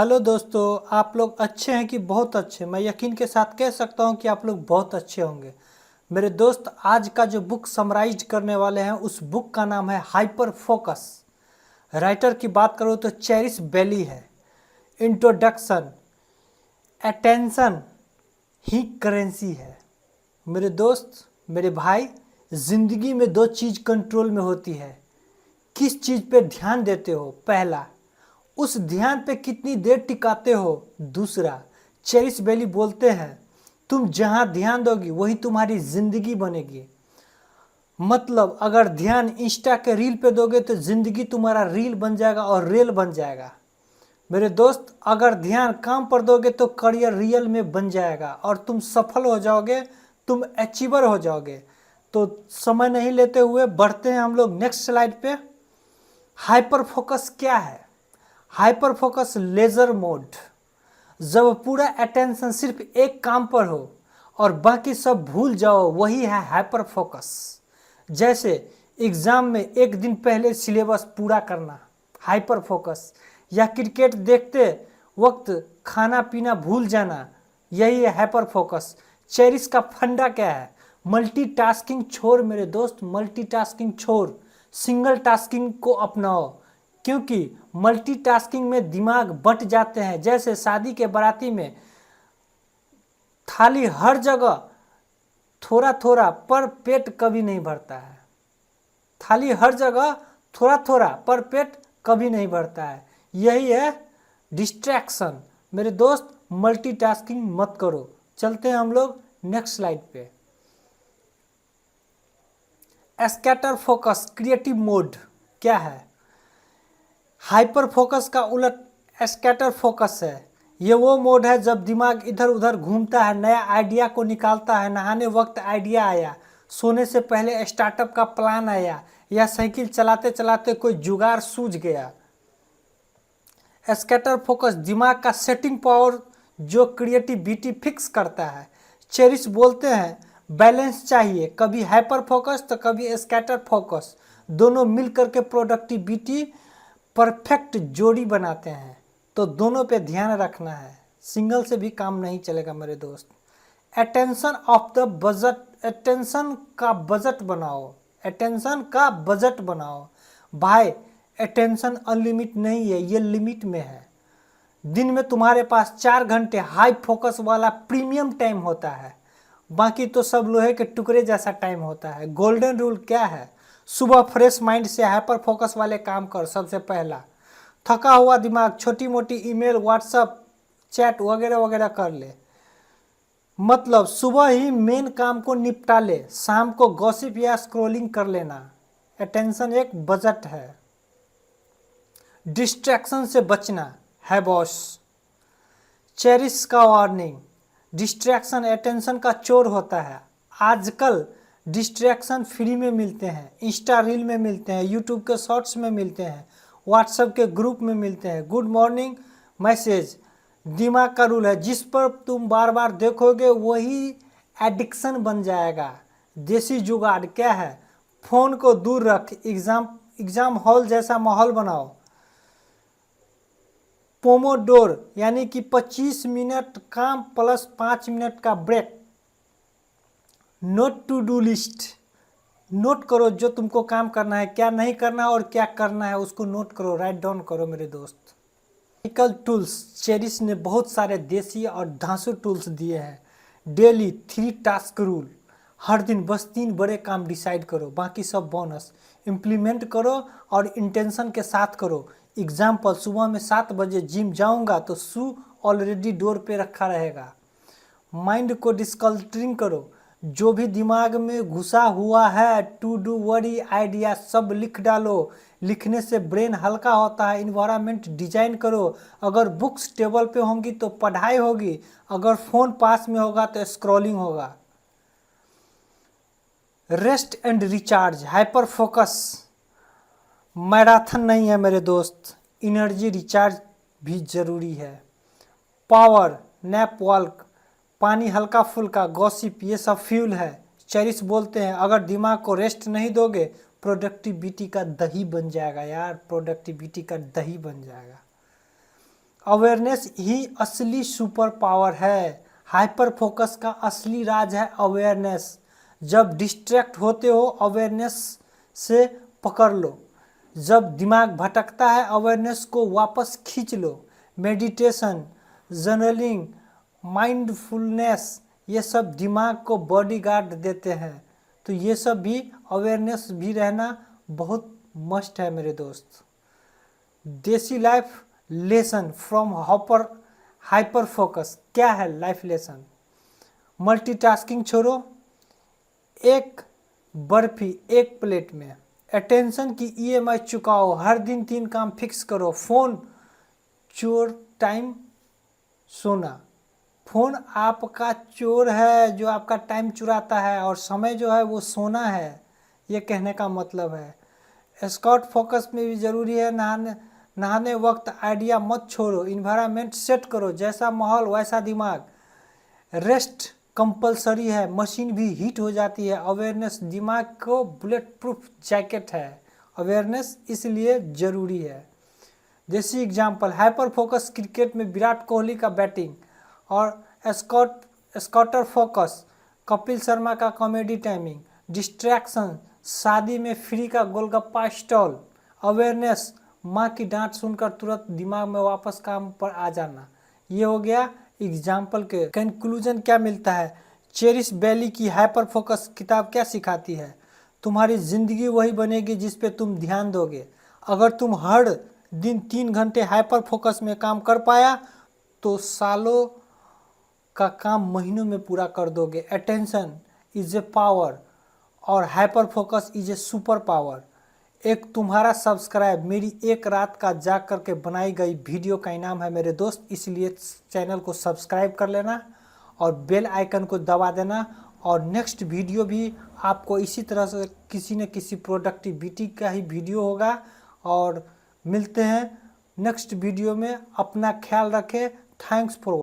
Hello दोस्तों, आप लोग अच्छे हैं कि बहुत अच्छे। मैं यकीन के साथ कह सकता हूं कि आप लोग बहुत अच्छे होंगे। मेरे दोस्त, आज का जो बुक समराइज करने वाले हैं उस बुक का नाम है हाइपर फोकस। राइटर की बात करूं तो चेरिस बेली है। इंट्रोडक्शन: अटेंशन ही करेंसी है। मेरे दोस्त, मेरे भाई, ज़िंदगी में दो चीज़ कंट्रोल में होती है। किस चीज़ पे ध्यान देते हो? पहला, उस ध्यान पे कितनी देर टिकाते हो? दूसरा, चेरिस बेली बोलते हैं, तुम जहां ध्यान दोगी वही तुम्हारी जिंदगी बनेगी। मतलब अगर ध्यान इंस्टा के रील पे दोगे तो जिंदगी तुम्हारा रील बन जाएगा और रेल बन जाएगा। मेरे दोस्त, अगर ध्यान काम पर दोगे तो करियर रियल में बन जाएगा और तुम सफल हो जाओगे, तुम अचीवर हो जाओगे। तो समय नहीं लेते हुए बढ़ते हैं हम लोग नेक्स्ट स्लाइड पे। हाइपर फोकस क्या है? हाइपर फोकस लेजर मोड, जब पूरा अटेंशन सिर्फ एक काम पर हो और बाकी सब भूल जाओ, वही है हाइपर फोकस। जैसे एग्जाम में एक दिन पहले सिलेबस पूरा करना, हाइपर फोकस। या क्रिकेट देखते वक्त खाना पीना भूल जाना, यही है हाइपर फोकस। चेरिस का फंडा क्या है? मल्टीटास्किंग छोड़ मेरे दोस्त, मल्टीटास्किंग छोड़, सिंगल टास्किंग को अपनाओ। क्योंकि मल्टीटास्किंग में दिमाग बट जाते हैं। जैसे शादी के बाराती में थाली हर जगह थोड़ा थोड़ा, पर पेट कभी नहीं भरता है। थाली हर जगह थोड़ा थोड़ा, पर पेट कभी नहीं भरता है। यही है डिस्ट्रैक्शन। मेरे दोस्त, मल्टीटास्किंग मत करो। चलते हैं हम लोग नेक्स्ट स्लाइड पे। स्कैटर फोकस क्रिएटिव मोड क्या है? हाइपर फोकस का उलट स्कैटर फोकस है। ये वो मोड है जब दिमाग इधर उधर घूमता है, नया आइडिया को निकालता है। नहाने वक्त आइडिया आया, सोने से पहले स्टार्टअप का प्लान आया, या साइकिल चलाते चलाते कोई जुगाड़ सूझ गया। स्कैटर फोकस दिमाग का सेटिंग पावर जो क्रिएटिविटी फिक्स करता है। चेरिस बोलते हैं बैलेंस चाहिए, कभी हाइपर फोकस तो कभी स्कैटर फोकस, दोनों मिल करके प्रोडक्टिविटी परफेक्ट जोड़ी बनाते हैं। तो दोनों पे ध्यान रखना है, सिंगल से भी काम नहीं चलेगा मेरे दोस्त। Attention of the budget, attention का बजट बनाओ, अटेंशन का बजट बनाओ। भाई, अटेंशन अनलिमिट नहीं है, ये लिमिट में है। दिन में तुम्हारे पास 4 घंटे हाई फोकस वाला प्रीमियम टाइम होता है, बाकी तो सब लोहे के टुकड़े जैसा टाइम होता है। गोल्डन रूल क्या है? सुबह फ्रेश माइंड से हाइपर फोकस वाले काम कर। सबसे पहला, थका हुआ दिमाग छोटी मोटी ईमेल, व्हाट्सएप चैट वगैरह वगैरह कर ले। मतलब सुबह ही मेन काम को निपटा ले, शाम को गॉसिप या स्क्रॉलिंग कर लेना। अटेंशन एक बजट है। डिस्ट्रैक्शन से बचना है बॉस। चेरिस का वार्निंग: डिस्ट्रैक्शन अटेंशन का चोर होता है। आजकल डिस्ट्रैक्शन फ्री में मिलते हैं, इंस्टा रील में मिलते हैं, यूट्यूब के शॉर्ट्स में मिलते हैं, व्हाट्सएप के ग्रुप में मिलते हैं। गुड मॉर्निंग मैसेज दिमाग का रूल है, जिस पर तुम बार बार देखोगे वही एडिक्शन बन जाएगा। देसी जुगाड़ क्या है? फोन को दूर रख, एग्जाम हॉल जैसा माहौल बनाओ। पोमोडोर यानी कि 25 मिनट काम प्लस 5 मिनट का break. Note to do list, note करो जो तुमको काम करना है, क्या नहीं करना और क्या करना है उसको नोट करो, राइट डाउन करो मेरे दोस्त। प्रैक्टिकल टूल्स: चेरिस ने बहुत सारे देसी और धांसू टूल्स दिए हैं। डेली 3 टास्क रूल, हर दिन बस 3 बड़े काम डिसाइड करो, बाकी सब बोनस। इम्प्लीमेंट करो और इंटेंशन के साथ करो। एग्जाम्पल, सुबह में 7 बजे जिम जाऊंगा तो शू ऑलरेडी डोर पे रखा रहेगा। माइंड को डिस्कल्टरिंग करो, जो भी दिमाग में घुसा हुआ है, टू डू वरी आइडिया सब लिख डालो। लिखने से ब्रेन हल्का होता है। इन्वायरमेंट डिजाइन करो, अगर बुक्स टेबल पे होंगी तो पढ़ाई होगी, अगर फोन पास में होगा तो स्क्रॉलिंग होगा। Rest and recharge, hyper focus marathon नहीं है मेरे दोस्त, एनर्जी रिचार्ज भी जरूरी है। पावर नैप, वॉक, पानी हल्का फुल्का, गॉसिप, ये सब फ्यूल है। चेरिस बोलते हैं अगर दिमाग को रेस्ट नहीं दोगे प्रोडक्टिविटी का दही बन जाएगा यार, प्रोडक्टिविटी का दही बन जाएगा। अवेयरनेस ही असली सुपर पावर है। हाइपर फोकस का असली राज है अवेयरनेस। जब डिस्ट्रैक्ट होते हो अवेयरनेस से पकड़ लो। जब दिमाग भटकता है अवेयरनेस को वापस खींच लो। मेडिटेशन, जर्नलिंग, माइंडफुलनेस, ये सब दिमाग को बॉडीगार्ड देते हैं। तो ये सब भी अवेयरनेस भी रहना बहुत मस्ट है मेरे दोस्त। देसी life lesson from hyper focus. क्या है लाइफ लेसन? मल्टीटास्किंग छोड़ो। एक बर्फी एक प्लेट में। अटेंशन की EMI चुकाओ। हर दिन 3 काम फिक्स करो। फोन चोर, टाइम, सोना। फोन आपका चोर है जो आपका टाइम चुराता है, और समय जो है वो सोना है। ये कहने का मतलब है। स्कॉट फोकस में भी ज़रूरी है। नहाने वक्त आइडिया मत छोड़ो। इन्वायरमेंट सेट करो, जैसा माहौल वैसा दिमाग। रेस्ट कंपलसरी है, मशीन भी हीट हो जाती है। अवेयरनेस दिमाग को बुलेट प्रूफ जैकेट है। अवेयरनेस इसलिए ज़रूरी है। जैसी एग्जांपल, हाइपर फोकस क्रिकेट में विराट कोहली का बैटिंग, और स्कॉटर फोकस कपिल शर्मा का कॉमेडी टाइमिंग। डिस्ट्रैक्शन, शादी में फ्री का गोलगप्पा स्टॉल। अवेयरनेस, माँ की डांट सुनकर तुरंत दिमाग में वापस काम पर आ जाना। ये हो गया एग्जाम्पल के। कंक्लूजन क्या मिलता है? चेरिश बैली की हाइपर फोकस किताब क्या सिखाती है? तुम्हारी ज़िंदगी वही बनेगी जिस पे तुम ध्यान दोगे। अगर तुम हर दिन 3 घंटे हाइपर फोकस में काम कर पाया तो सालों का काम महीनों में पूरा कर दोगे। अटेंशन इज ए पावर और hyper focus is a super power. एक तुम्हारा सब्सक्राइब मेरी एक रात का जाग करके बनाई गई वीडियो का इनाम है मेरे दोस्त। इसलिए चैनल को सब्सक्राइब कर लेना और बेल आइकन को दबा देना। और नेक्स्ट वीडियो भी आपको इसी तरह से किसी न किसी प्रोडक्टिविटी का ही वीडियो होगा। और मिलते हैं नेक्स्ट वीडियो में। अपना ख्याल रखें। Thanks for